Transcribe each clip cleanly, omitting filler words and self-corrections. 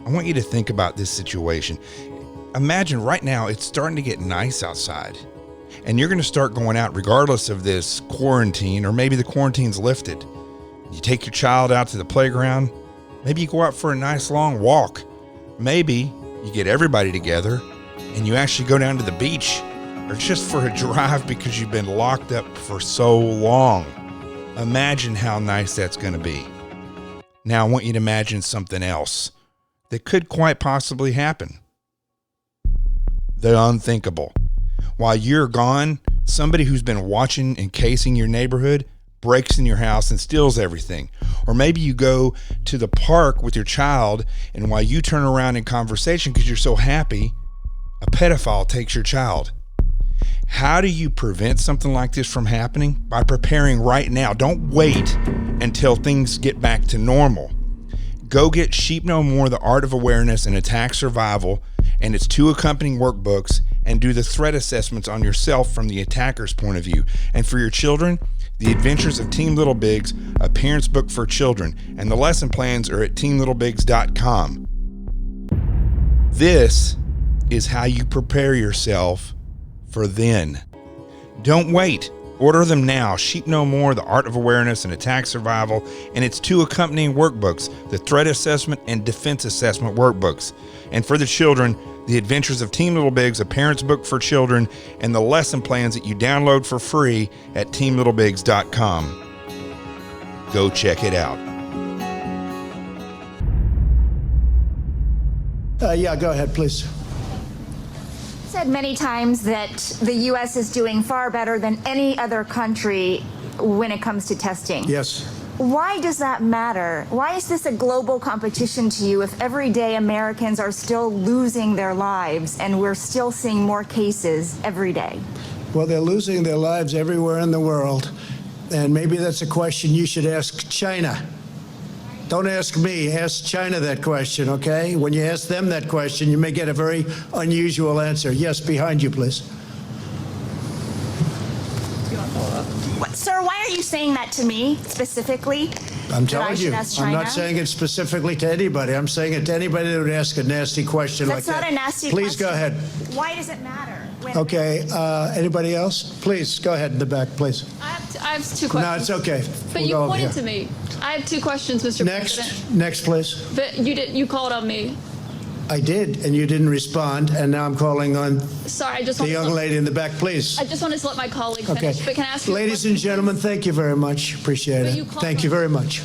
I want you to think about this situation. Imagine right now it's starting to get nice outside, and you're going to start going out regardless of this quarantine, or maybe the quarantine's lifted. You take your child out to the playground. Maybe you go out for a nice long walk. Maybe you get everybody together and you actually go down to the beach, or just for a drive because you've been locked up for so long. Imagine how nice that's going to be. Now I want you to imagine something else that could quite possibly happen. The unthinkable. While you're gone, somebody who's been watching and casing your neighborhood breaks in your house and steals everything. Or maybe you go to the park with your child, and while you turn around in conversation because you're so happy, a pedophile takes your child. How do you prevent something like this from happening? By preparing right now. Don't wait until things get back to normal. Go get Sheep No More, The Art of Awareness and Attack Survival, and its 2 accompanying workbooks, and do the threat assessments on yourself from the attacker's point of view. And for your children, The Adventures of Team Little Bigs, a parent's book for children, and the lesson plans are at teamlittlebigs.com. This is how you prepare yourself for then. Don't wait. Order them now. Sheep No More, The Art of Awareness and Attack Survival, and its 2 accompanying workbooks, the Threat Assessment and Defense Assessment workbooks. And for the children, The Adventures of Team Little Bigs, a parent's book for children, and the lesson plans that you download for free at teamlittlebigs.com. Go check it out. Yeah, go ahead, please. Said many times that the U.S. is doing far better than any other country when it comes to testing. Yes. Why does that matter? Why is this a global competition to you if every day Americans are still losing their lives and we're still seeing more cases every day? Well, they're losing their lives everywhere in the world, and maybe that's a question you should ask China. Don't ask me, ask China that question, okay? When you ask them that question, you may get a very unusual answer. Yes, behind you, please. What, sir, why are you saying that to me specifically? I'm telling you, I'm not saying it specifically to anybody. I'm saying it to anybody that would ask a nasty question like that. That's not a nasty question. Please go ahead. Why does it matter? Okay, anybody else? Please, go ahead in the back, please. I have 2 questions. No, it's okay. But you pointed to me. I have 2 questions, Mr. President. Next, please. But you called on me. I did, and you didn't respond, and now I'm calling on Sorry, I just the young lady in the back, please. I just wanted to let my colleague finish. Okay. But can I ask you Ladies and gentlemen, thank you very much. Appreciate it. Thank you very much.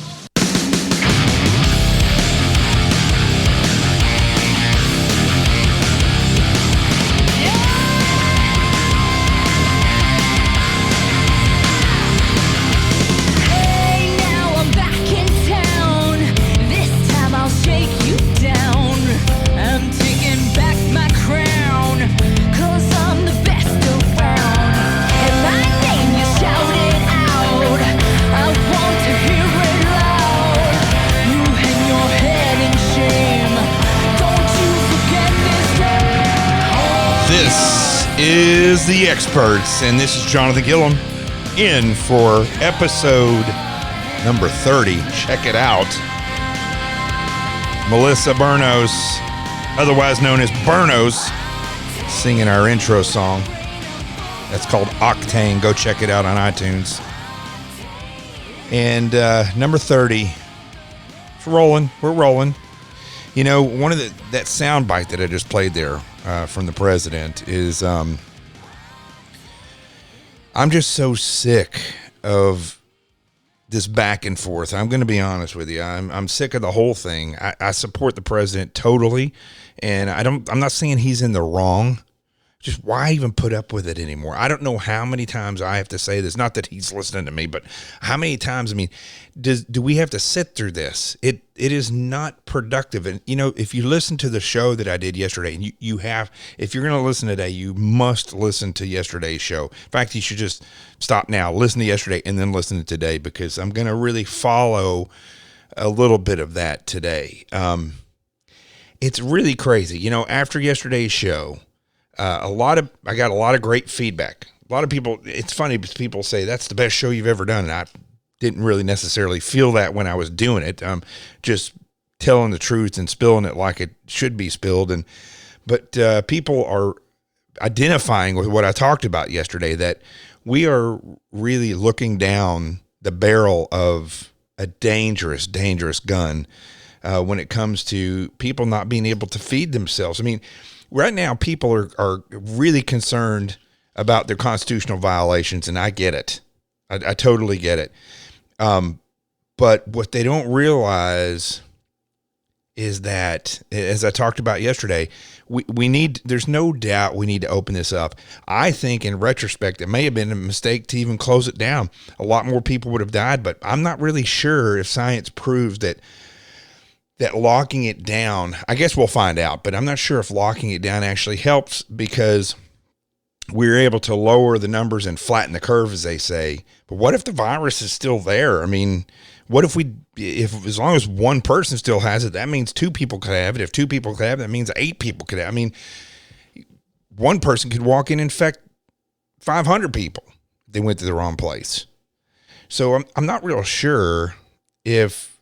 Is the Experts, and this is Jonathan Gilliam in for episode number 30. Check it out. Melissa Bernos, otherwise known as Bernos, singing our intro song. That's called Octane. Go check it out on iTunes. And number 30. It's rolling. We're rolling. You know, one of that sound bite that I just played there from the president is I'm just so sick of this back and forth. I'm going to be honest with you. I'm sick of the whole thing. I support the president totally, and I'm not saying he's in the wrong. Just why even put up with it anymore? I don't know how many times I have to say this. Not that he's listening to me, but how many times? I mean, do we have to sit through this? It is not productive. And you know, if you listen to the show that I did yesterday, and you have, if you're going to listen today, you must listen to yesterday's show. In fact, you should just stop now, listen to yesterday, and then listen to today, because I'm going to really follow a little bit of that today. It's really crazy. You know, after yesterday's show, I got a lot of great feedback. A lot of people, it's funny because people say that's the best show you've ever done. And I didn't really necessarily feel that when I was doing it. Just telling the truth and spilling it like it should be spilled. But people are identifying with what I talked about yesterday, that we are really looking down the barrel of a dangerous, dangerous gun when it comes to people not being able to feed themselves. I mean, right now people are really concerned about their constitutional violations, and I get it. I totally get it. But what they don't realize is that, as I talked about yesterday, there's no doubt we need to open this up. I think in retrospect, it may have been a mistake to even close it down. A lot more people would have died, but I'm not really sure if science proves that locking it down, I guess we'll find out, but I'm not sure if locking it down actually helps, because we're able to lower the numbers and flatten the curve, as they say. But what if the virus is still there? I mean, what if as long as one person still has it, that means 2 people could have it. If 2 people could have it, that means 8 people could have it. I mean, one person could walk in and infect 500 people. They went to the wrong place. So I'm not real sure if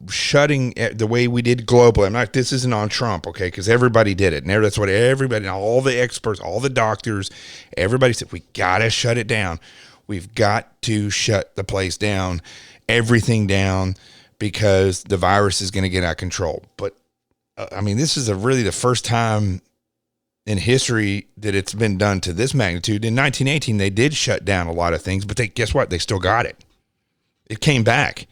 shutting the way we did globally. This isn't on Trump, okay? Because everybody did it. And that's what everybody, all the experts, all the doctors, everybody said, we got to shut it down. We've got to shut the place down, everything down, because the virus is going to get out of control. But this is really the first time in history that it's been done to this magnitude. In 1918, they did shut down a lot of things, but guess what? They still got it. It came back.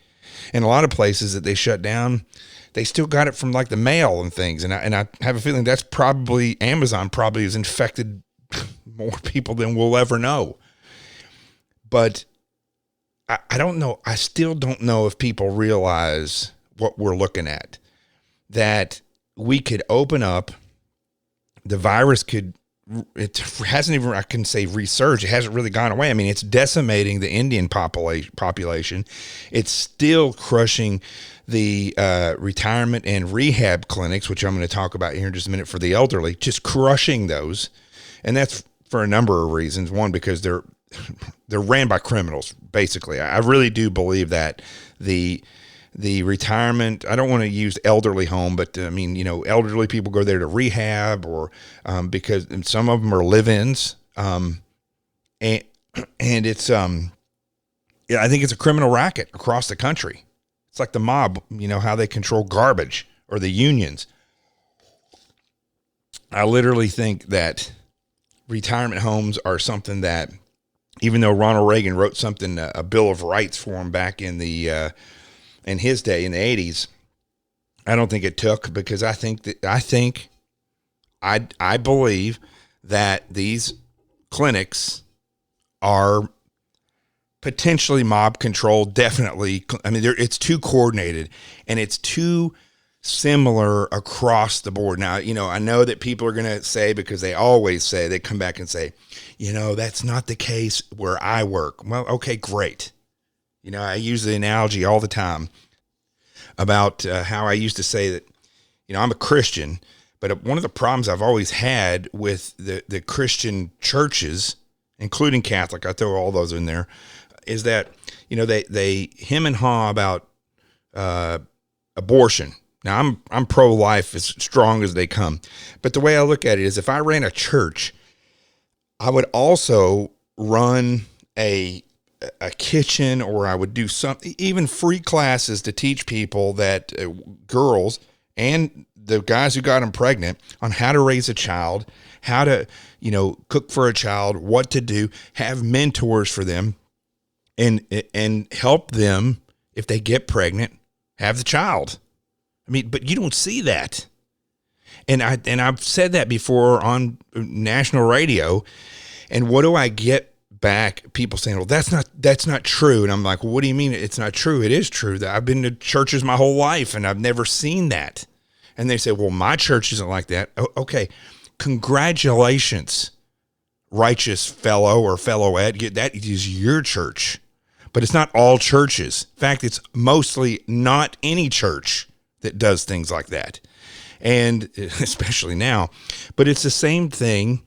In a lot of places that they shut down, they still got it from like the mail and things. And I have a feeling that's probably, Amazon probably has infected more people than we'll ever know. But I don't know. I still don't know if people realize what we're looking at, that we could open up, the virus it hasn't even, I can say, resurged. It hasn't really gone away. I mean, it's decimating the Indian population. It's still crushing the retirement and rehab clinics, which I'm going to talk about here in just a minute, for the elderly, just crushing those. And that's for a number of reasons. One, because they're ran by criminals, basically. I really do believe that the retirement, I don't want to use elderly home, but elderly people go there to rehab, or because some of them are live-ins, and it's I think it's a criminal racket across the country. It's like the mob, how they control garbage, or the unions. I literally think that retirement homes are something that, even though Ronald Reagan wrote something, a Bill of Rights for them back in his day in the 80s, I don't think it took, because I believe that these clinics are potentially mob controlled. Definitely. I mean, it's too coordinated, and it's too similar across the board. Now, I know that people are going to say, because they always say, they come back and say, that's not the case where I work. Well, okay, great. I use the analogy all the time about how I used to say that, I'm a Christian, but one of the problems I've always had with the Christian churches, including Catholic, I throw all those in there, is that, they hem and haw about abortion. Now, I'm pro-life as strong as they come, but the way I look at it is, if I ran a church, I would also run a kitchen, or I would do something, even free classes to teach people, that girls and the guys who got them pregnant, on how to raise a child, how to, cook for a child, what to do, have mentors for them, and help them, if they get pregnant, have the child. I mean, but you don't see that. And I've said that before on national radio. And what do I get back? People saying, well, that's not true. And I'm like, well, what do you mean it's not true? It is true. That I've been to churches my whole life, and I've never seen that. And they say, well, my church isn't like that. Okay. Congratulations, righteous fellow or fellowette. That is your church, but it's not all churches. In fact, it's mostly not any church that does things like that. And especially now, but it's the same thing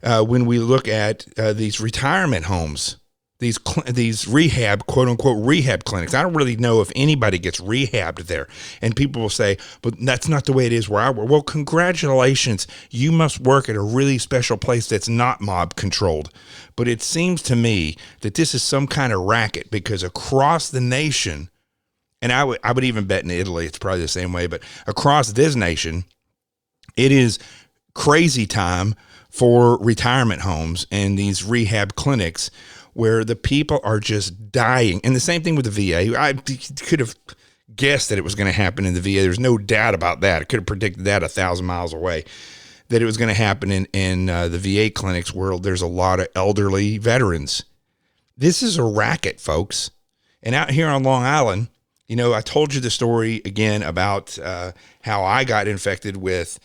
when we look at these retirement homes. these rehab, quote unquote, rehab clinics. I don't really know if anybody gets rehabbed there. And people will say, but that's not the way it is where I work. Well, congratulations. You must work at a really special place that's not mob controlled. But it seems to me that this is some kind of racket, because across the nation, and I would even bet in Italy it's probably the same way, but across this nation, it is crazy time for retirement homes and these rehab clinics where the people are just dying. And the same thing with the VA. I could have guessed that it was going to happen in the VA. There's no doubt about that. I could have predicted that 1,000 miles away, that it was going to happen in the VA clinics where there's a lot of elderly veterans. This is a racket, folks. And out here on Long Island, you know, I told you the story again about how I got infected with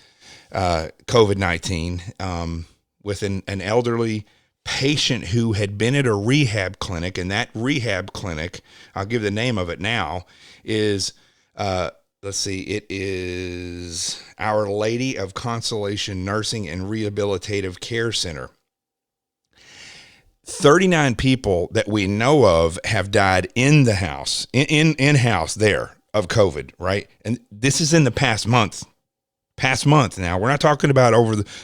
COVID-19 with an elderly patient who had been at a rehab clinic. And that rehab clinic, I'll give the name of it now, is, it is Our Lady of Consolation Nursing and Rehabilitative Care Center. 39 people that we know of have died in the house, in-house there of COVID, right? And this is in the past month now. We're not talking about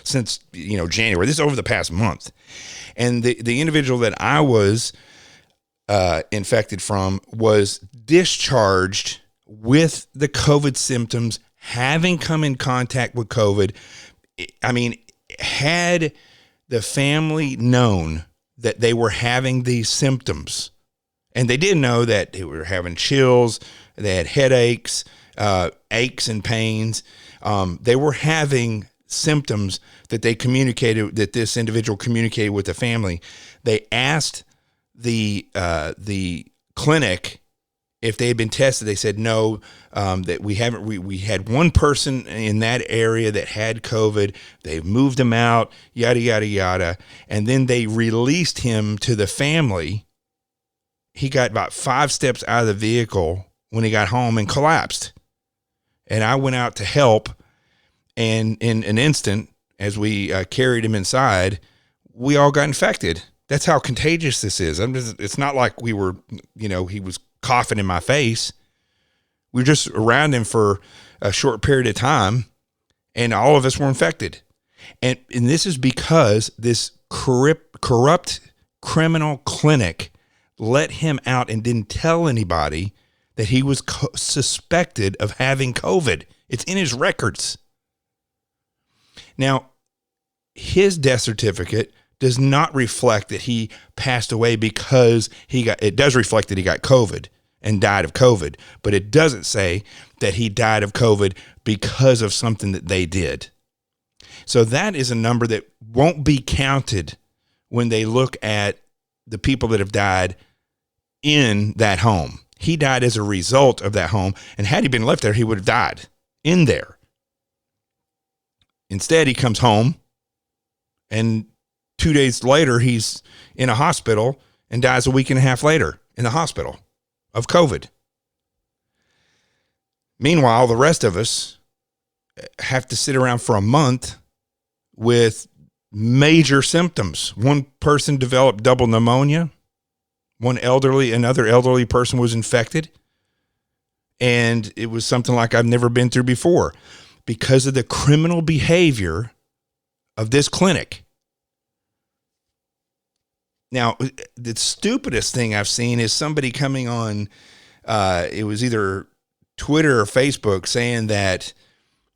since January. This is over the past month. And the individual that I was infected from was discharged with the COVID symptoms, having come in contact with COVID. I mean, had the family known that they were having these symptoms, and they didn't know that they were having chills, they had headaches, aches and pains. They were having symptoms that that this individual communicated with the family. They asked the clinic if they had been tested. They said no, that we haven't. We had one person in that area that had COVID. They moved him out, yada, yada, yada. And then they released him to the family. He got about 5 steps out of the vehicle when he got home and collapsed. And I went out to help. And in an instant, as we carried him inside, we all got infected. That's how contagious this is. It's not like we were, he was coughing in my face. We were just around him for a short period of time, and all of us were infected. And this is because this corrupt criminal clinic let him out and didn't tell anybody that he was suspected of having COVID. It's in his records. Now, his death certificate does not reflect that he passed away because it does reflect that he got COVID and died of COVID, but it doesn't say that he died of COVID because of something that they did. So that is a number that won't be counted when they look at the people that have died in that home. He died as a result of that home, and had he been left there, he would have died in there. Instead, he comes home, and 2 days later, he's in a hospital and dies a week and a half later in the hospital of COVID. Meanwhile, the rest of us have to sit around for a month with major symptoms. One person developed double pneumonia. Another elderly person was infected. And it was something like I've never been through before because of the criminal behavior of this clinic. Now, the stupidest thing I've seen is somebody coming on, it was either Twitter or Facebook, saying that,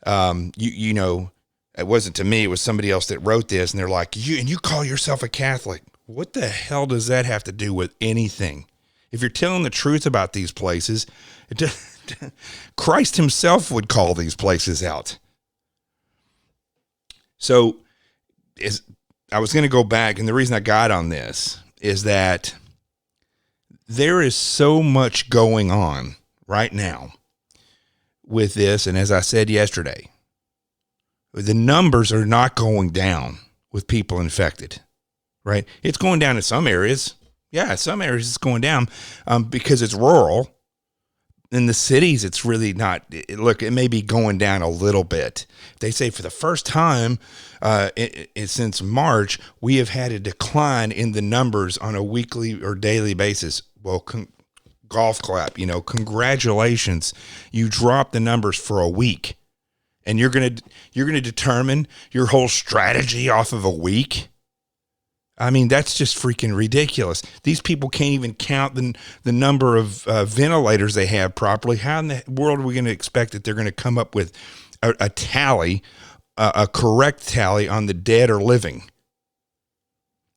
it wasn't to me, it was somebody else that wrote this, and they're like, you call yourself a Catholic. What the hell does that have to do with anything? If you're telling the truth about these places, Christ himself would call these places out. So I was going to go back, and the reason I got on this is that there is so much going on right now with this. And as I said yesterday, the numbers are not going down with people infected, right? It's going down in some areas. Yeah, some areas it's going down because it's rural. in the cities, it's really not. Look, it may be going down a little bit. They say for the first time since March, we have had a decline in the numbers on a weekly or daily basis. Well, golf clap, congratulations. You dropped the numbers for a week, and you're going to determine your whole strategy off of a week. I mean, that's just freaking ridiculous. These people can't even count the number of ventilators they have properly. How in the world are we going to expect that they're going to come up with a tally, a correct tally on the dead or living?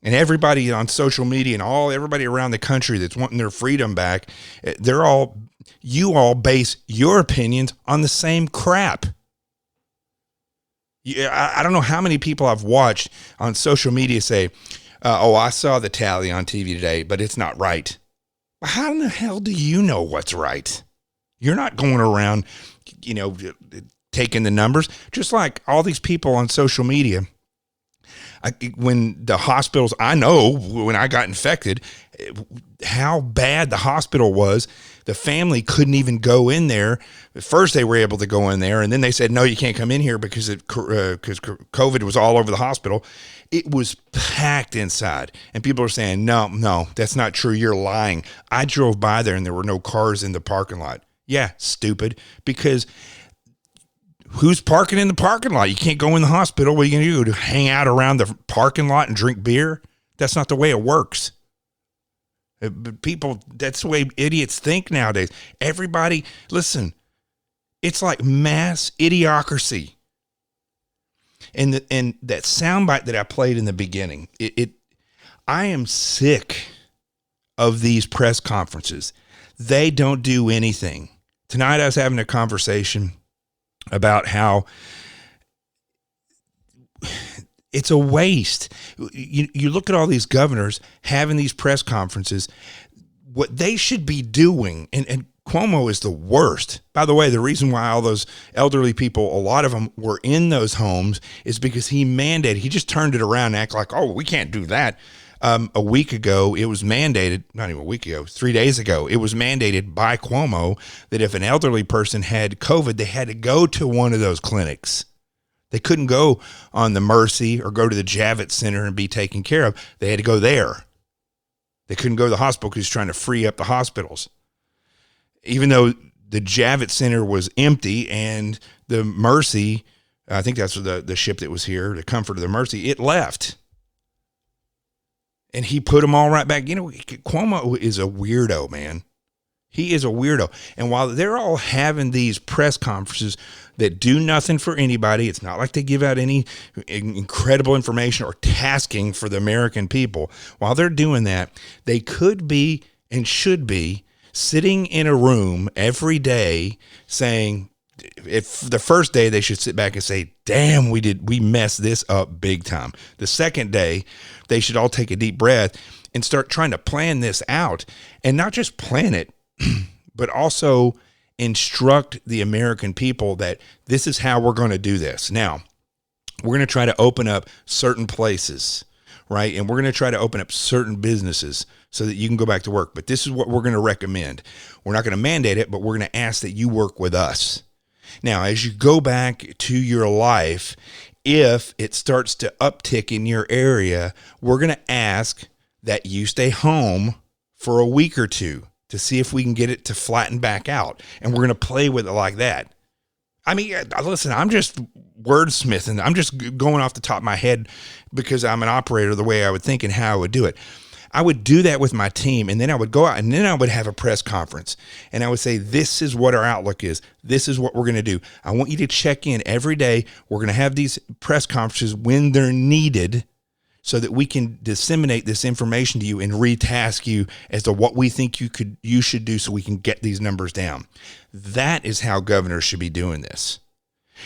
And everybody on social media and everybody around the country that's wanting their freedom back, you all base your opinions on the same crap. I don't know how many people I've watched on social media say, I saw the tally on TV today, but it's not right. How in the hell do you know what's right? You're not going around, taking the numbers. Just like all these people on social media, when the hospitals, I know when I got infected, how bad the hospital was. The family couldn't even go in there. At first they were able to go in there, and then they said, no, you can't come in here because COVID was all over the hospital. It was packed inside, and people are saying, no, that's not true. You're lying. I drove by there and there were no cars in the parking lot. Yeah, stupid, because who's parking in the parking lot? You can't go in the hospital. What are you going to do? To hang out around the parking lot and drink beer? That's not the way it works. But people, that's the way idiots think nowadays. Everybody, listen, it's like mass idiocracy. And that soundbite that I played in the beginning, I am sick of these press conferences. They don't do anything. Tonight I was having a conversation about how it's a waste. You look at all these governors having these press conferences. What they should be doing, and Cuomo is the worst. By the way, the reason why all those elderly people, a lot of them were in those homes, is because he just turned it around and act like, we can't do that. A week ago, it was mandated, not even a week ago, 3 days ago, it was mandated by Cuomo that if an elderly person had COVID, they had to go to one of those clinics. They couldn't go on the Mercy or go to the Javits Center and be taken care of. They had to go there. They couldn't go to the hospital because he's trying to free up the hospitals. Even though the Javits Center was empty and the Mercy, I think that's the ship that was here, the Comfort of the Mercy, it left. And he put them all right back. Cuomo is a weirdo, man. He is a weirdo. And while they're all having these press conferences that do nothing for anybody, it's not like they give out any incredible information or tasking for the American people. While they're doing that, they could be and should be sitting in a room every day saying, if the first day they should sit back and say, damn, we messed this up big time. The second day, they should all take a deep breath and start trying to plan this out, and not just plan it, but also instruct the American people that this is how we're going to do this. Now, we're going to try to open up certain places, right? And we're going to try to open up certain businesses so that you can go back to work. But this is what we're going to recommend. We're not going to mandate it, but we're going to ask that you work with us. Now, as you go back to your life, if it starts to uptick in your area, we're going to ask that you stay home for a week or two to see if we can get it to flatten back out. And we're going to play with it like that. I mean, listen, I'm just wordsmithing. I'm just going off the top of my head because I'm an operator the way I would think and how I would do it. I would do that with my team, and then I would go out and then I would have a press conference and I would say, this is what our outlook is. This is what we're going to do. I want you to check in every day. We're going to have these press conferences when they're needed so that we can disseminate this information to you and retask you as to what we think you should do so we can get these numbers down. That is how governors should be doing this.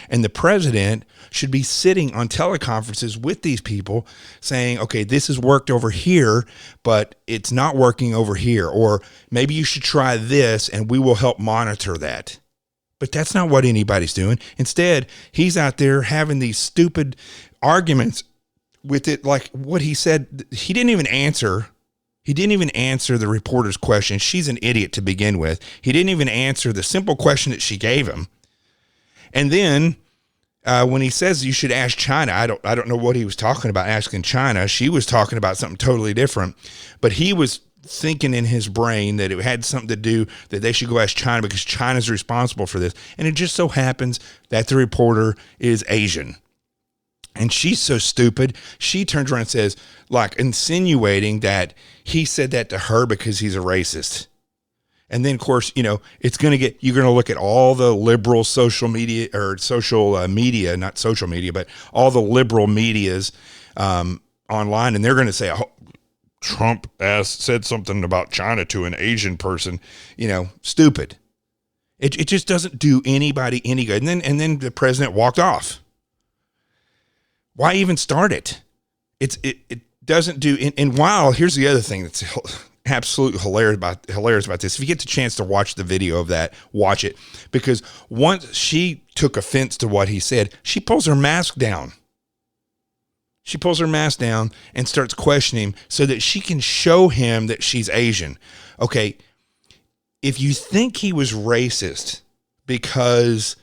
And the president should be sitting on teleconferences with these people saying, okay, this has worked over here, but it's not working over here. Or maybe you should try this and we will help monitor that. But that's not what anybody's doing. Instead, he's out there having these stupid arguments with it. Like what he said, he didn't even answer He didn't even answer the reporter's question. She's an idiot to begin with. He didn't even answer the simple question that she gave him. And then when he says you should ask China, I don't know what he was talking about asking China. She was talking about something totally different. But he was thinking in his brain that it had something to do that they should go ask China because China's responsible for this. And it just so happens that the reporter is Asian. And she's so stupid. She turns around and says, like, insinuating that he said that to her because he's a racist. And then, of course, you know, you're going to look at all the liberal social media, or social media, not social media, but all the liberal medias online. And they're going to say, oh, Trump said something about China to an Asian person, you know, stupid. It just doesn't do anybody any good. And then the president walked off. Why even start it? It doesn't do. And while here's the other thing that's absolutely hilarious about this. If you get the chance to watch the video of that, watch it, because once she took offense to what he said, she pulls her mask down. She pulls her mask down and starts questioning him so that she can show him that she's Asian. Okay, if you think he was racist because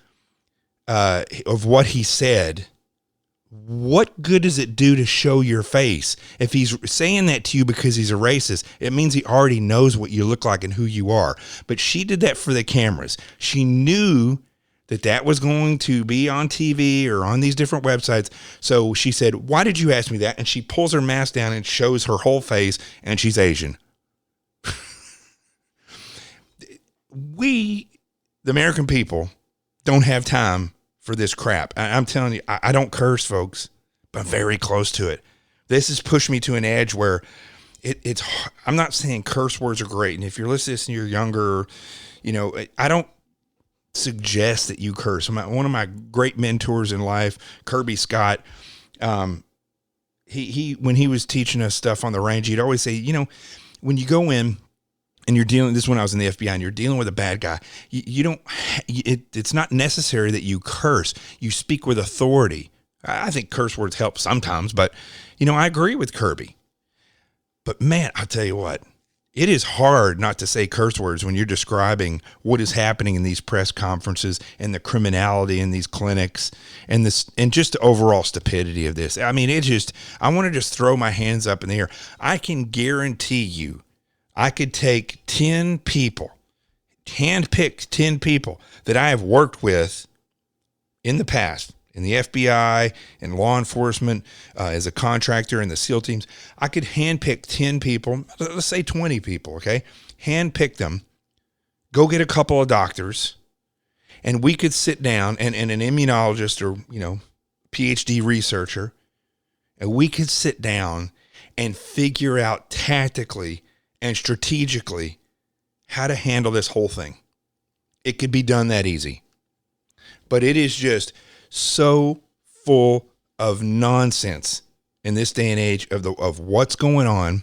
of what he said, what good does it do to show your face? If he's saying that to you because he's a racist, it means he already knows what you look like and who you are. But she did that for the cameras. She knew that was going to be on TV or on these different websites. So she said, why did you ask me that? And she pulls her mask down and shows her whole face, and she's Asian. We, the American people, don't have time for this crap. I'm telling you, I don't curse, folks, but I'm very close to it. This has pushed me to an edge where it's, I'm not saying curse words are great. And if you're listening and you're younger, you know, I don't suggest that you curse. One of my great mentors in life, Kirby Scott, he when he was teaching us stuff on the range, he'd always say, you know, when you go in and you're dealing, this is when I was in the FBI, and you're dealing with a bad guy, it's not necessary that you curse. You speak with authority. I think curse words help sometimes, but, you know, I agree with Kirby. But, man, I'll tell you what, it is hard not to say curse words when you're describing what is happening in these press conferences and the criminality in these clinics and just the overall stupidity of this. I mean, I want to just throw my hands up in the air. I can guarantee you, I could take 10 people, handpicked 10 people that I have worked with in the past, in the FBI, in law enforcement, as a contractor in the SEAL teams. I could handpick 10 people, let's say 20 people, okay? Handpick them, go get a couple of doctors, and we could sit down, and an immunologist or, you know, PhD researcher, and we could sit down and figure out tactically and strategically how to handle this whole thing. It could be done that easy. But it is just so full of nonsense in this day and age of what's going on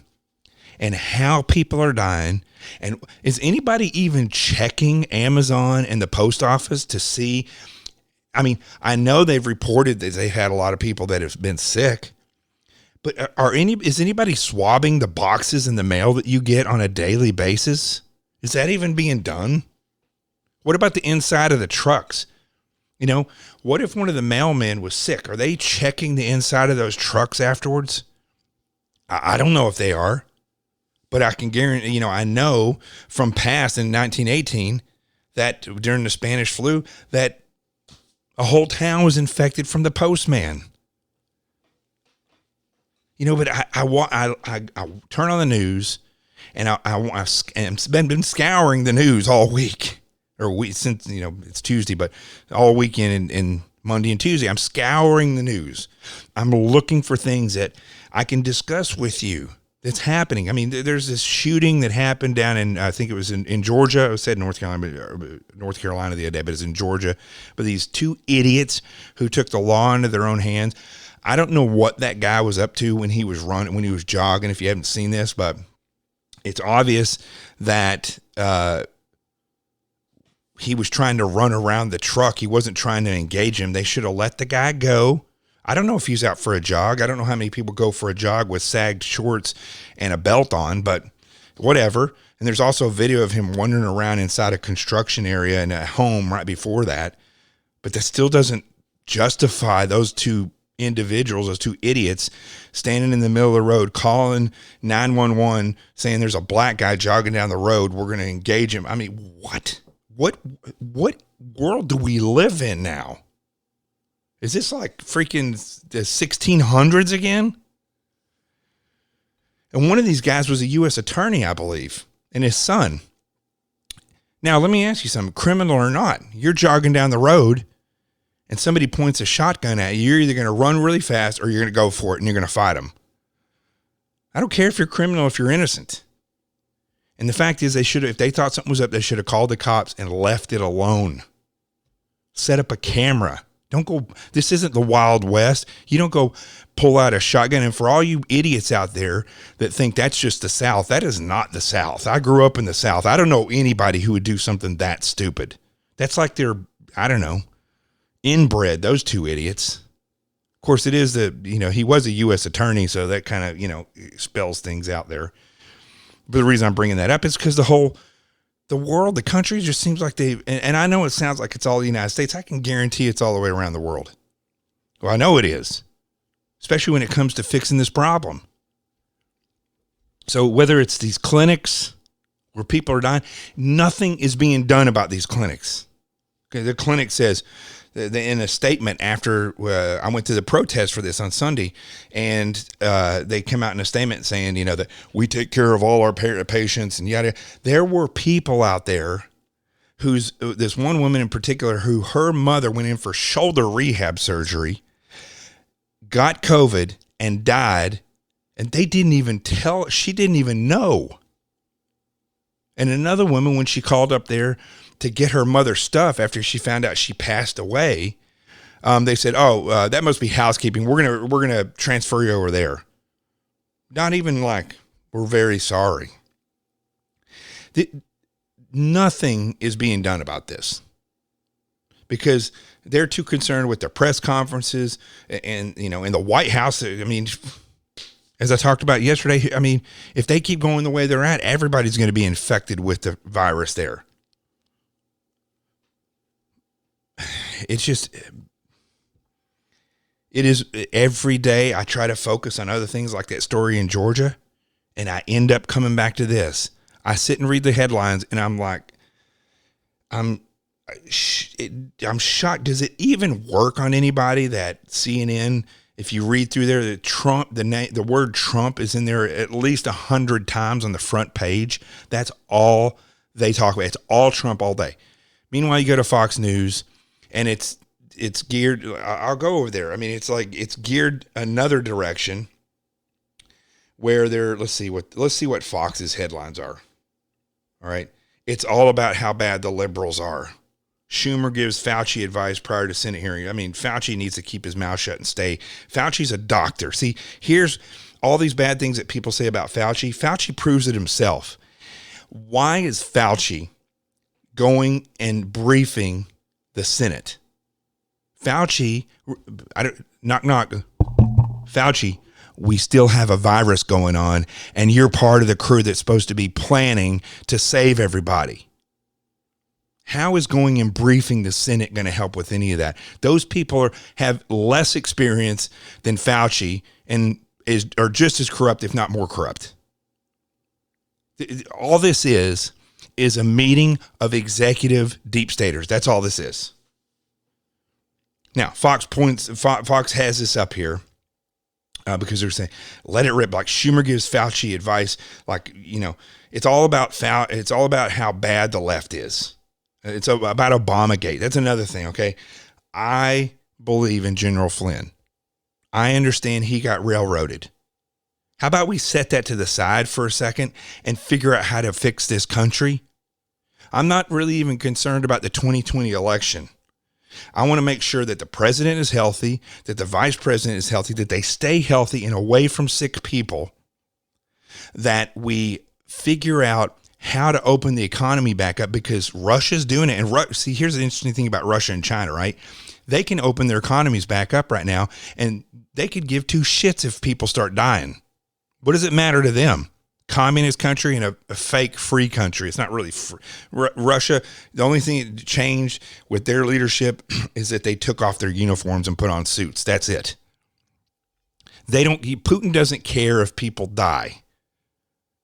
and how people are dying. And is anybody even checking Amazon and the post office to see? I mean, I know they've reported that they've had a lot of people that have been sick. But is anybody swabbing the boxes in the mail that you get on a daily basis? Is that even being done? What about the inside of the trucks? You know, what if one of the mailmen was sick? Are they checking the inside of those trucks afterwards? I don't know if they are, but I can guarantee, you know, I know from past in 1918 that during the Spanish flu that a whole town was infected from the postman. You know, but I turn on the news, and I've been scouring the news all week, since, you know, it's Tuesday, but all weekend and Monday and Tuesday, I'm scouring the news. I'm looking for things that I can discuss with you that's happening. I mean, there's this shooting that happened down in, I think it was in Georgia. I said North Carolina the other day, but it's in Georgia. But these two idiots who took the law into their own hands. I don't know what that guy was up to when he was running, when he was jogging, if you haven't seen this, but it's obvious that he was trying to run around the truck. He wasn't trying to engage him. They should have let the guy go. I don't know if he's out for a jog. I don't know how many people go for a jog with sagged shorts and a belt on, but whatever. And there's also a video of him wandering around inside a construction area in a home right before that. But that still doesn't justify those two individuals, those two idiots, standing in the middle of the road, calling 911, saying there's a black guy jogging down the road. We're going to engage him. I mean, what? What world do we live in now? Is this like freaking the 1600s again? And one of these guys was a U.S. attorney, I believe, and his son. Now, let me ask you something, criminal or not, you're jogging down the road and somebody points a shotgun at you, you're either going to run really fast or you're going to go for it and you're going to fight them. I don't care if you're criminal, if you're innocent. And the fact is, if they thought something was up, they should have called the cops and left it alone. Set up a camera. Don't go, this isn't the Wild West. You don't go pull out a shotgun. And for all you idiots out there that think that's just the South, that is not the South. I grew up in the South. I don't know anybody who would do something that stupid. That's like they're, I don't know, inbred, those two idiots. Of course, it is he was a U.S. attorney, so that kind of, spells things out there. But the reason I'm bringing that up is because the world, the country just seems like and I know it sounds like it's all the United States. I can guarantee it's all the way around the world. Well, I know it is, especially when it comes to fixing this problem. So whether it's these clinics where people are dying, nothing is being done about these clinics. Okay, the clinic says, in a statement after I went to the protest for this on Sunday, and they came out in a statement saying, that we take care of all our patients and yada. There were people out there this one woman in particular, who her mother went in for shoulder rehab surgery, got COVID and died, and they didn't even she didn't even know. And another woman, when she called up there to get her mother's stuff after she found out she passed away, they said, that must be housekeeping. We're gonna transfer you over there. Not even like, we're very sorry. Nothing is being done about this because they're too concerned with their press conferences and in the White House. I mean, as I talked about yesterday, I mean, if they keep going the way they're at, everybody's going to be infected with the virus there. It is every day I try to focus on other things like that story in Georgia, and I end up coming back to this. I sit and read the headlines and I'm like, I'm shocked. Does it even work on anybody that CNN, if you read through there, the word Trump is in there at least 100 times on the front page. That's all they talk about. It's all Trump all day. Meanwhile, you go to Fox News, and it's geared. I'll go over there. I mean, it's geared another direction where let's see what Fox's headlines are. All right. It's all about how bad the liberals are. Schumer gives Fauci advice prior to Senate hearing. I mean, Fauci needs to keep his mouth shut and stay. Fauci's a doctor. See, here's all these bad things that people say about Fauci. Fauci proves it himself. Why is Fauci going and briefing the Senate? Fauci, knock, knock. Fauci, we still have a virus going on, and you're part of the crew that's supposed to be planning to save everybody. How is going and briefing the Senate going to help with any of that? Those people have less experience than Fauci and are just as corrupt, if not more corrupt. All this is a meeting of executive deep staters. That's all this is. Now, Fox has this up here because they're saying, let it rip. Like Schumer gives Fauci advice. Like, it's all about how bad the left is. It's about Obamagate. That's another thing. Okay. I believe in General Flynn. I understand he got railroaded. How about we set that to the side for a second and figure out how to fix this country? I'm not really even concerned about the 2020 election. I want to make sure that the president is healthy, that the vice president is healthy, that they stay healthy and away from sick people, that we figure out how to open the economy back up because Russia's doing it. And see, here's the interesting thing about Russia and China, right? They can open their economies back up right now, and they could give two shits if people start dying. What does it matter to them? Communist country and a fake free country. It's not really free. Russia, the only thing that changed with their leadership is that they took off their uniforms and put on suits. That's it. Putin doesn't care if people die.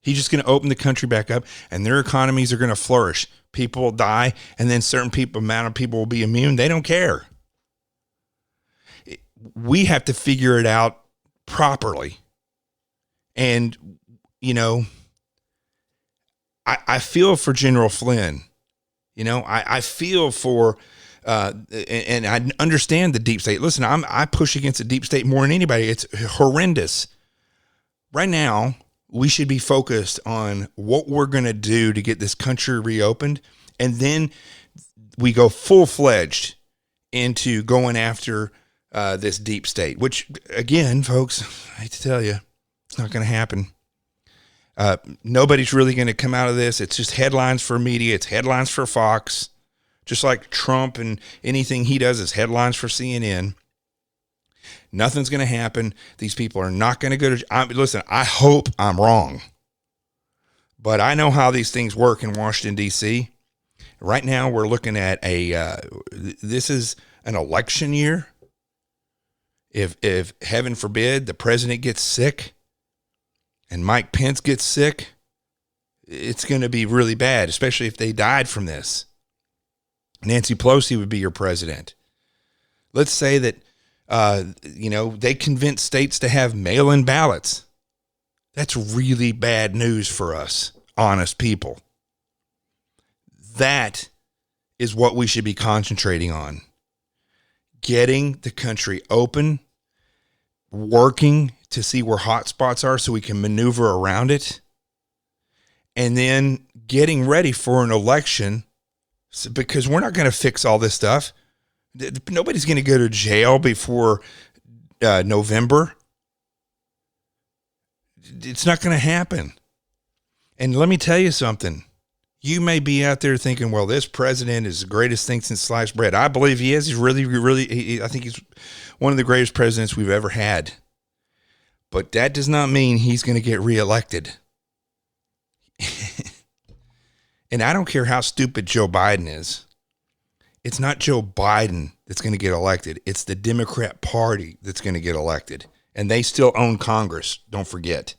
He's just going to open the country back up, and their economies are going to flourish. People will die, and then amount of people will be immune. They don't care. We have to figure it out properly. And, I feel for General Flynn. I feel for, and I understand the deep state. Listen, I push against the deep state more than anybody. It's horrendous. Right now, we should be focused on what we're going to do to get this country reopened. And then we go full-fledged into going after this deep state, which, again, folks, I hate to tell you, it's not going to happen. Nobody's really going to come out of this. It's just headlines for media. It's headlines for Fox. Just like Trump and anything he does is headlines for CNN. Nothing's going to happen. These people are not going to go to... Listen, I hope I'm wrong. But I know how these things work in Washington, D.C. Right now, we're looking at this is an election year. If heaven forbid, the president gets sick and Mike Pence gets sick, it's going to be really bad, especially if they died from this. Nancy Pelosi would be your president. Let's say that they convince states to have mail-in ballots. That's really bad news for us, honest people. That is what we should be concentrating on. Getting the country open, working to see where hot spots are so we can maneuver around it, and then getting ready for an election, because we're not going to fix all this stuff. Nobody's going to go to jail before November. It's not going to happen. And let me tell you something. You may be out there thinking, well, this president is the greatest thing since sliced bread. I believe he is. He's I think he's one of the greatest presidents we've ever had. But that does not mean he's going to get reelected. And I don't care how stupid Joe Biden is. It's not Joe Biden that's going to get elected. It's the Democrat Party that's going to get elected. And they still own Congress. Don't forget.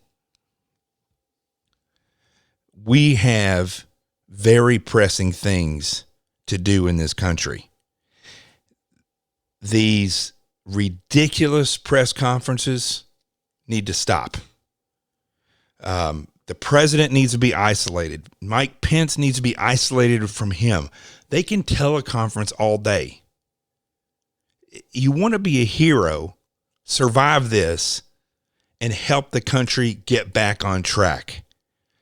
We have very pressing things to do in this country. These ridiculous press conferences need to stop. The president needs to be isolated. Mike Pence needs to be isolated from him. They can teleconference all day. You want to be a hero, survive this, and help the country get back on track.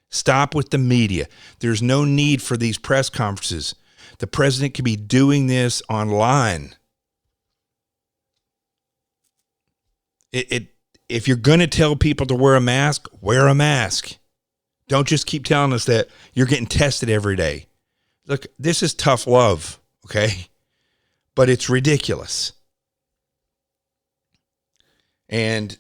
Stop with the media. There's no need for these press conferences. The president could be doing this online. If you're going to tell people to wear a mask, wear a mask. Don't just keep telling us that you're getting tested every day. Look, this is tough love, okay? But it's ridiculous. And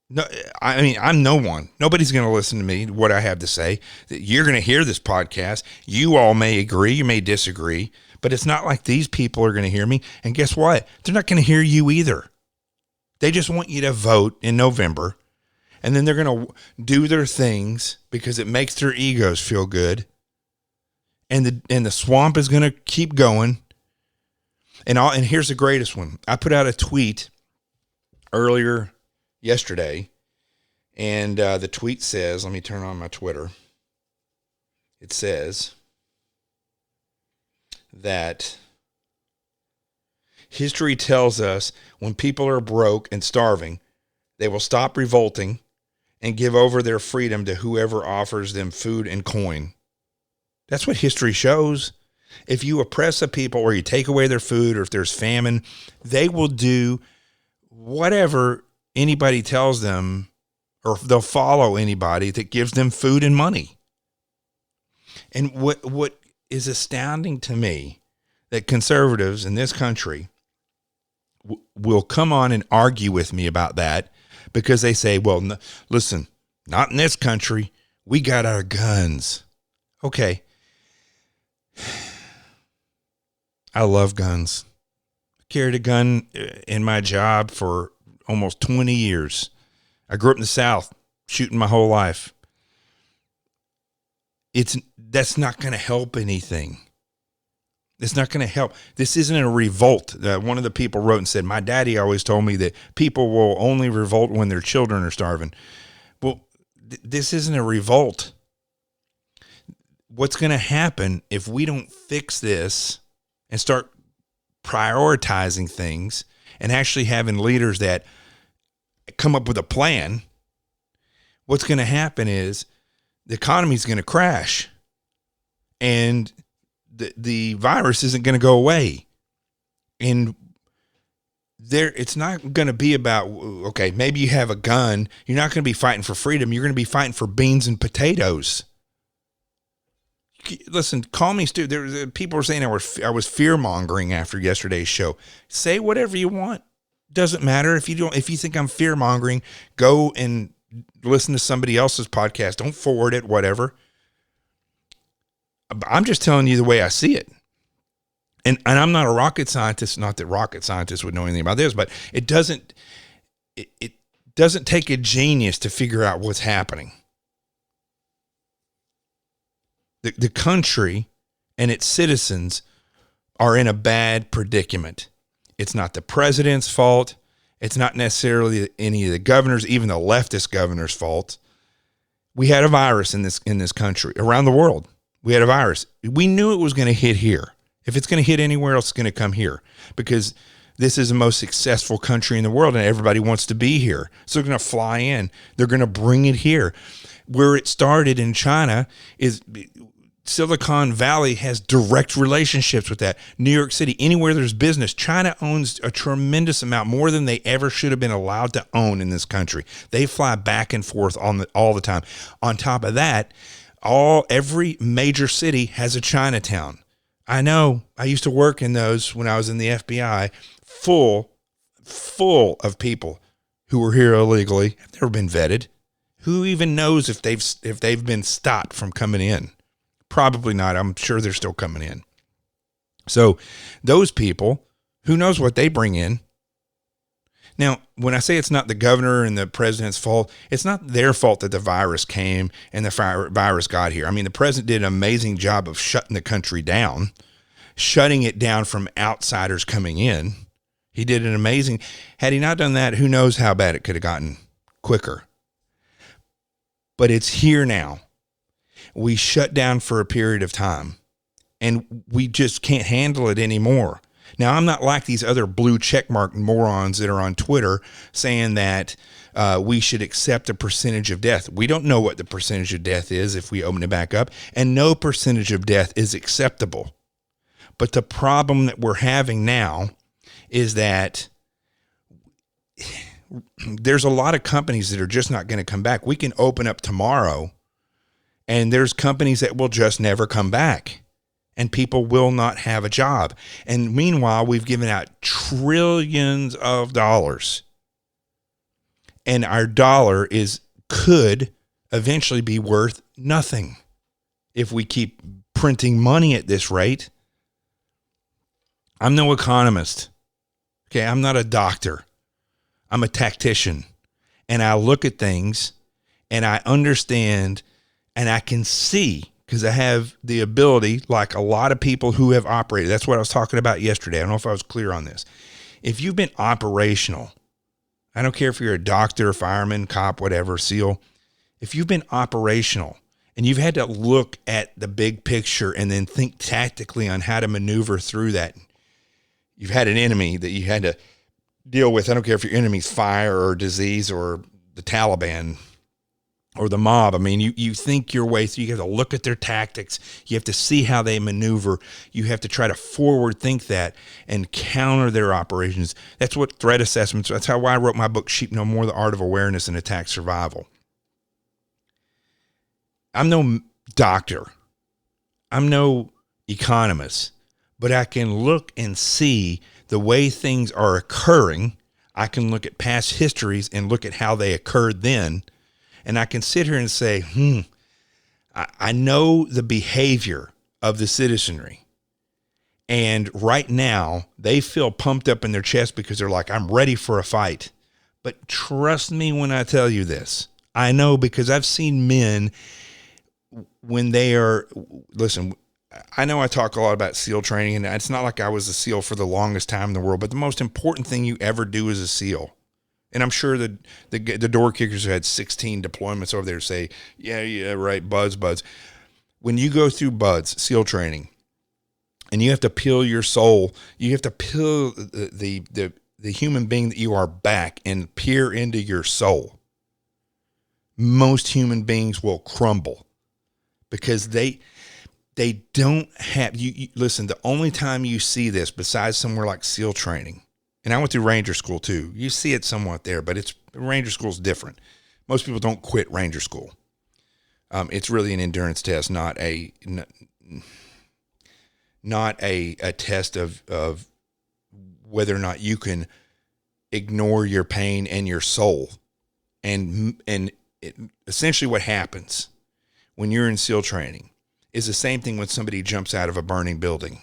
no, I mean, I'm no one. Nobody's going to listen to me, what I have to say. You're going to hear this podcast. You all may agree, you may disagree, but it's not like these people are going to hear me. And guess what? They're not going to hear you either. They just want you to vote in November, and then they're going to do their things because it makes their egos feel good. And the swamp is going to keep going. And here's the greatest one. I put out a tweet earlier yesterday, and the tweet says, let me turn on my Twitter. It says that history tells us when people are broke and starving, they will stop revolting and give over their freedom to whoever offers them food and coin. That's what history shows. If you oppress a people or you take away their food, or if there's famine, they will do whatever anybody tells them, or they'll follow anybody that gives them food and money. And what is astounding to me that conservatives in this country will come on and argue with me about that because they say, well, listen, not in this country. We got our guns. Okay. I love guns. I carried a gun in my job for almost 20 years. I grew up in the South, shooting my whole life. That's not going to help anything. It's not going to help. This isn't a revolt. One of the people wrote and said, my daddy always told me that people will only revolt when their children are starving. Well, this isn't a revolt. What's going to happen if we don't fix this and start prioritizing things and actually having leaders that come up with a plan? What's going to happen is the economy is going to crash and the virus isn't going to go away. And it's not going to be about, okay, maybe you have a gun. You're not going to be fighting for freedom. You're going to be fighting for beans and potatoes. Listen, call me stupid. People were saying I was fear mongering after yesterday's show. Say whatever you want. Doesn't matter if you think I'm fear mongering, go and listen to somebody else's podcast. Don't forward it, whatever. I'm just telling you the way I see it. And I'm not a rocket scientist, not that rocket scientists would know anything about this, but it doesn't take a genius to figure out what's happening. The country and its citizens are in a bad predicament. It's not the president's fault. It's not necessarily any of the governors, even the leftist governors' fault. We had a virus in this country, around the world. We had a virus. We knew it was going to hit here. If it's going to hit anywhere else, it's going to come here because this is the most successful country in the world and everybody wants to be here. So they're going to fly in. They're going to bring it here. Where it started in China is Silicon Valley has direct relationships with that. New York City, anywhere there's business, China owns a tremendous amount, more than they ever should have been allowed to own in this country. They fly back and forth all the time. On top of that, every major city has a Chinatown. I know. I used to work in those when I was in the FBI, full of people who were here illegally, have never been vetted. Who even knows if they've been stopped from coming in? Probably not. I'm sure they're still coming in. So those people, who knows what they bring in? Now, when I say it's not the governor and the president's fault, it's not their fault that the virus came and the virus got here. I mean, the president did an amazing job of shutting the country down, shutting it down from outsiders coming in. He did an amazing. Had he not done that, who knows how bad it could have gotten quicker. But it's here now. We shut down for a period of time, and we just can't handle it anymore. Now, I'm not like these other blue checkmark morons that are on Twitter saying that we should accept a percentage of death. We don't know what the percentage of death is if we open it back up, and no percentage of death is acceptable. But the problem that we're having now is that there's a lot of companies that are just not going to come back. We can open up tomorrow, and there's companies that will just never come back. And people will not have a job. And meanwhile, we've given out trillions of dollars. And our dollar could eventually be worth nothing if we keep printing money at this rate. I'm no economist. Okay, I'm not a doctor. I'm a tactician. And I look at things and I understand and I can see, because I have the ability, like a lot of people who have operated. That's what I was talking about yesterday. I don't know if I was clear on this. If you've been operational, I don't care if you're a doctor, fireman, cop, whatever, SEAL. If you've been operational and you've had to look at the big picture and then think tactically on how to maneuver through that, you've had an enemy that you had to deal with. I don't care if your enemy's fire or disease or the Taliban or the mob. I mean, you think your way through. You have to look at their tactics. You have to see how they maneuver. You have to try to forward think that and counter their operations. That's what threat assessments. That's how I wrote my book, Sheep Know More: The Art of Awareness and Attack Survival. I'm no doctor. I'm no economists, but I can look and see the way things are occurring. I can look at past histories and look at how they occurred then. And I can sit here and say, I know the behavior of the citizenry. And right now, they feel pumped up in their chest because they're like, I'm ready for a fight. But trust me when I tell you this. I know because I've seen men when they are, listen, I know I talk a lot about SEAL training, and it's not like I was a SEAL for the longest time in the world, but the most important thing you ever do as a SEAL, and I'm sure the door kickers who had 16 deployments over there say, yeah, right, buds. When you go through buds, SEAL training, and you have to peel your soul, you have to peel the human being that you are back and peer into your soul. Most human beings will crumble because they don't have, you listen, the only time you see this besides somewhere like SEAL training, and I went through Ranger School too. You see it somewhat there, but Ranger School is different. Most people don't quit Ranger School. It's really an endurance test, not a test of whether or not you can ignore your pain and your soul. And essentially what happens when you're in SEAL training is the same thing when somebody jumps out of a burning building,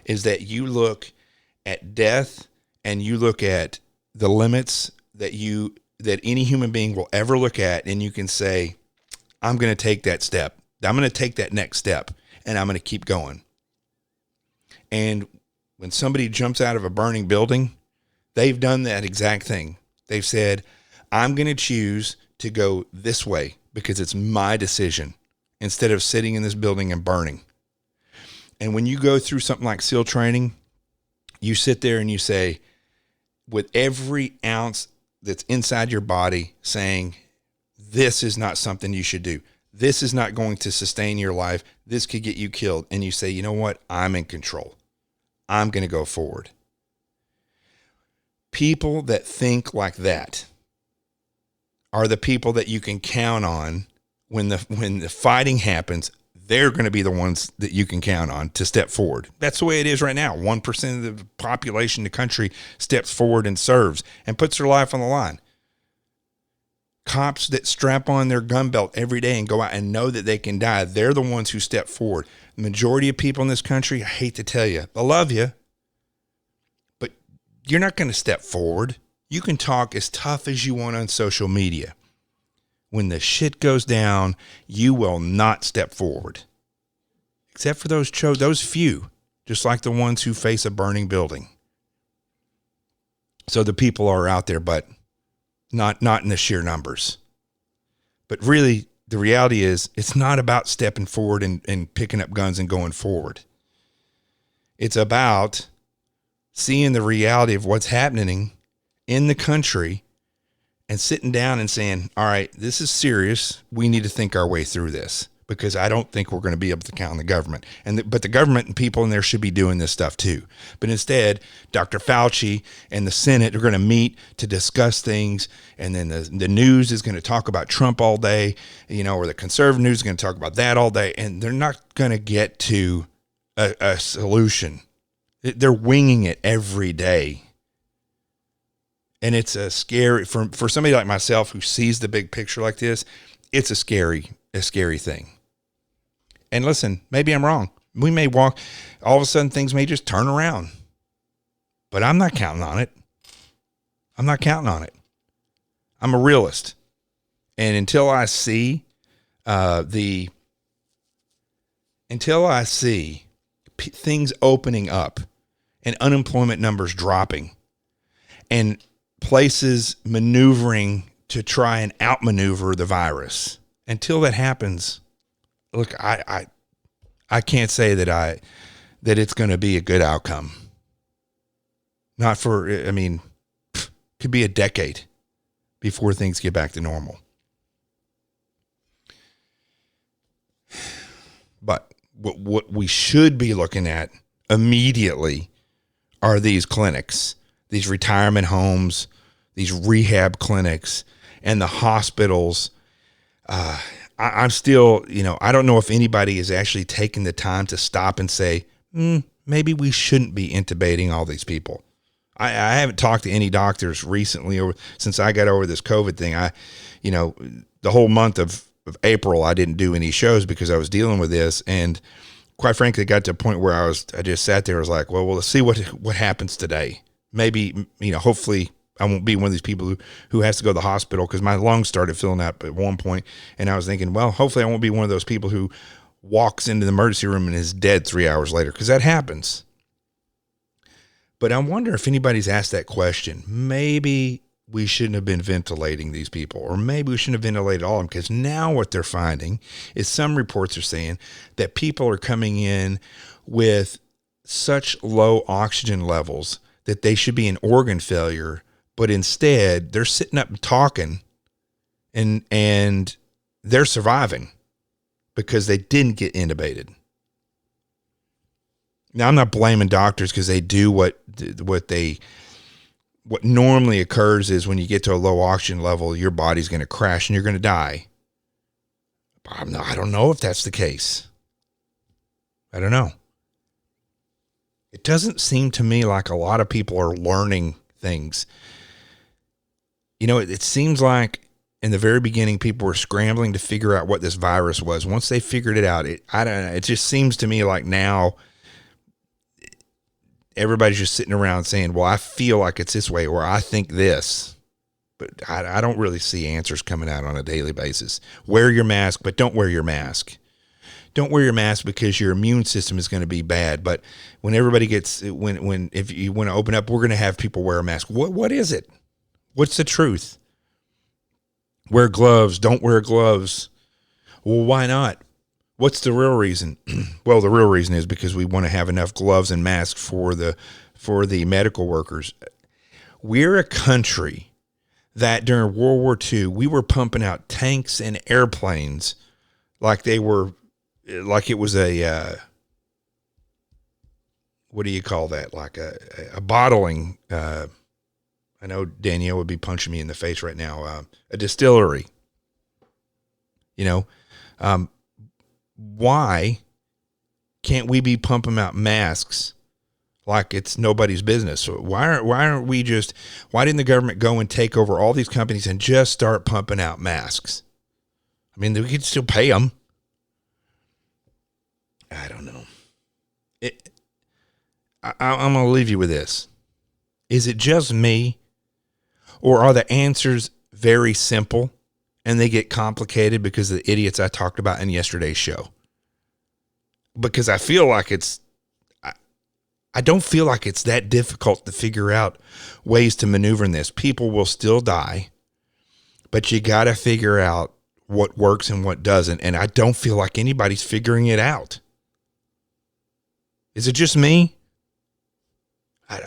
is that you look at death and you look at the limits that any human being will ever look at, and you can say, I'm going to take that step. I'm going to take that next step, and I'm going to keep going. And when somebody jumps out of a burning building, they've done that exact thing. They've said, I'm going to choose to go this way because it's my decision, instead of sitting in this building and burning. And when you go through something like SEAL training, you sit there and you say, with every ounce that's inside your body saying, this is not something you should do. This is not going to sustain your life. This could get you killed. And you say, you know what? I'm in control. I'm going to go forward. People that think like that are the people that you can count on when the fighting happens. They're going to be the ones that you can count on to step forward. That's the way it is right now. 1% of the population in the country steps forward and serves and puts their life on the line. Cops that strap on their gun belt every day and go out and know that they can die, they're the ones who step forward. The majority of people in this country, I hate to tell you, they love you, but you're not going to step forward. You can talk as tough as you want on social media. When the shit goes down, you will not step forward. Except for those few, just like the ones who face a burning building. So the people are out there, but not in the sheer numbers. But really, the reality is, it's not about stepping forward and picking up guns and going forward. It's about seeing the reality of what's happening in the country and sitting down and saying, all right, this is serious. We need to think our way through this, because I don't think we're going to be able to count on the government. But the government and people in there should be doing this stuff too. But instead, Dr. Fauci and the Senate are going to meet to discuss things. And then the news is going to talk about Trump all day, or the conservative news is going to talk about that all day. And they're not going to get to a solution. They're winging it every day. And it's a scary, for somebody like myself who sees the big picture like this, it's a scary thing. And listen, maybe I'm wrong. We may walk, all of a sudden things may just turn around. But I'm not counting on it. I'm a realist. And until I see things opening up and unemployment numbers dropping and places maneuvering to try and outmaneuver the virus, until that happens, look, I can't say that it's going to be a good outcome. Not for, could be a decade before things get back to normal. But what we should be looking at immediately are these clinics, these retirement homes, these rehab clinics, and the hospitals. I'm still, I don't know if anybody is actually taking the time to stop and say, maybe we shouldn't be intubating all these people. I haven't talked to any doctors recently or since I got over this COVID thing. The whole month of April, I didn't do any shows because I was dealing with this. And quite frankly, it got to a point where I just sat there. I was like, well, let's see what happens today. Maybe, hopefully I won't be one of these people who has to go to the hospital, because my lungs started filling up at one point. And I was thinking, well, hopefully I won't be one of those people who walks into the emergency room and is dead 3 hours later, because that happens. But I wonder if anybody's asked that question. Maybe we shouldn't have been ventilating these people, or maybe we shouldn't have ventilated all of them, because now what they're finding is some reports are saying that people are coming in with such low oxygen levels that they should be in organ failure, but instead they're sitting up and talking and they're surviving because they didn't get intubated. Now, I'm not blaming doctors, because they do what normally occurs is when you get to a low oxygen level, your body's going to crash and you're going to die. I don't know if that's the case. I don't know. It doesn't seem to me like a lot of people are learning things. It seems like in the very beginning, people were scrambling to figure out what this virus was. Once they figured it out, it just seems to me like now everybody's just sitting around saying, well, I feel like it's this way, or I think this. But I don't really see answers coming out on a daily basis. Wear your mask, but don't wear your mask. Don't wear your mask because your immune system is going to be bad. But when everybody gets, if you want to open up, we're going to have people wear a mask. What is it? What's the truth? Wear gloves. Don't wear gloves. Well, why not? What's the real reason? Well, the real reason is because we want to have enough gloves and masks for the medical workers. We're a country that during World War II, we were pumping out tanks and airplanes like it was a, what do you call that? Like a bottling, I know Danielle would be punching me in the face right now. A distillery, why can't we be pumping out masks like it's nobody's business? So why didn't the government go and take over all these companies and just start pumping out masks? I mean, we could still pay them. I don't know. I'm going to leave you with this. Is it just me, or are the answers very simple and they get complicated because of the idiots I talked about in yesterday's show? Because I feel like I don't feel like it's that difficult to figure out ways to maneuver in this. People will still die, but you got to figure out what works and what doesn't. And I don't feel like anybody's figuring it out. Is it just me?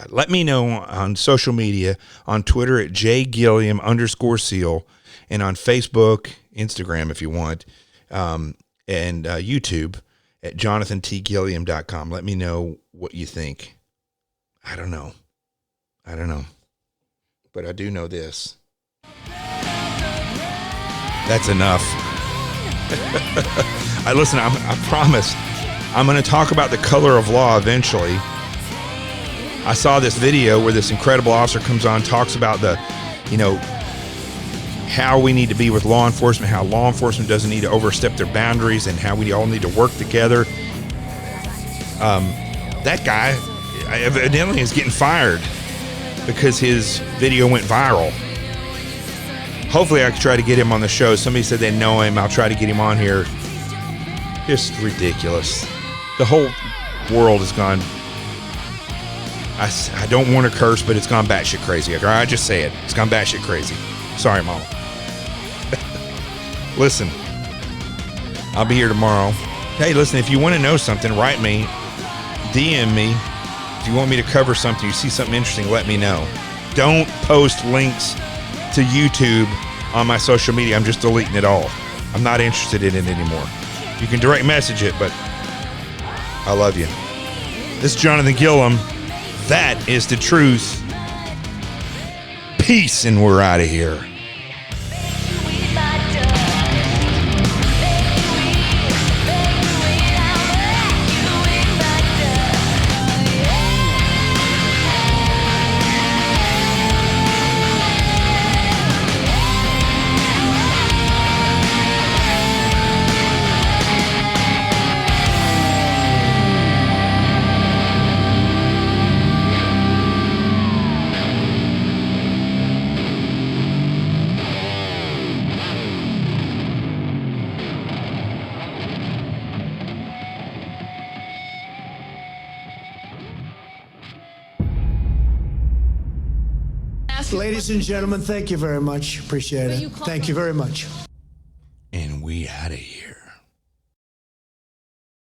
Let me know on social media, on Twitter at @Gilliam_seal, and on Facebook, Instagram if you want, and YouTube at JonathanTGilliam.com. Let me know what you think. I don't know. But I do know this. That's enough. I promise I'm going to talk about the color of law eventually. I saw this video where this incredible officer comes on, talks about how we need to be with law enforcement, how law enforcement doesn't need to overstep their boundaries, and how we all need to work together. That guy evidently is getting fired because his video went viral. Hopefully I can try to get him on the show. Somebody said they know him. I'll try to get him on here. Just ridiculous. The whole world has gone, I don't want to curse, but it's gone batshit crazy. I just say it. It's gone batshit crazy. Sorry, Mama. Listen, I'll be here tomorrow. Hey, listen, if you want to know something, write me, DM me. If you want me to cover something, you see something interesting, let me know. Don't post links to YouTube on my social media. I'm just deleting it all. I'm not interested in it anymore. You can direct message it, but I love you. This is Jonathan Gilliam. That is the truth. Peace, and we're out of here. ask you a Ladies question, and gentlemen, thank you very much. Appreciate But it. you called Thank you us. very much. And we out of here.